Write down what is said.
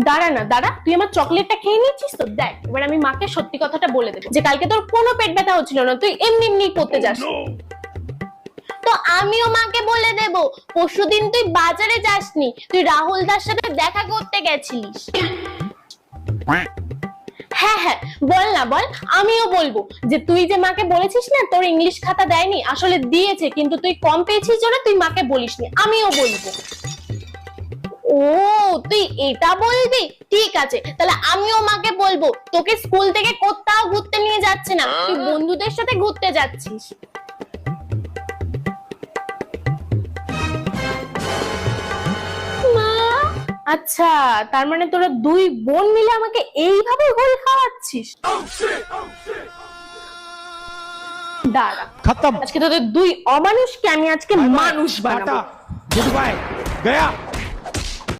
দাঁড়া না দাঁড়া, তুই আমার চকলেটটা খেয়ে নিচ্ছিস তো। দেখ এবার আমি মাকে সত্যি কথাটা বলে দেবো যে কালকে তোর কোনো পেট ব্যথা হচ্ছিল না, তুই এমনি এমনি পড়তে যাস। তো আমিও মাকে বলে দেব পরশুদিন তুই বাজারে যাসনি, তুই রাহুল দার সাথে দেখা করতে গেছিলিস। হ্যাঁ হ্যাঁ বল না বল, আমিও বলবো যে তুই যে মাকে বলেছিস না তোর ইংলিশ খাতা দেয়নি, আসলে দিয়েছে কিন্তু তুই কম পেয়েছিস জন্য তুই মাকে বলিসনি, আমিও বলবো। ও তুই এটা বলবি, ঠিক আছে তাহলে আমিও মাকে বলবো তোকে স্কুল থেকে কোথাও ঘুরতে নিয়ে যাচ্ছে না, তুই বন্ধুদের সাথে ঘুরতে যাচ্ছিস। মা, আচ্ছা তার মানে তোরা দুই বোন মিলে আমাকে এইভাবে ঘোল খাওয়াচ্ছিস। দাঁড়া खत्म। আজকে তোদের দুই অমানুষকে আমি আজকে মানুষ বানাবো। गुड बाय गया।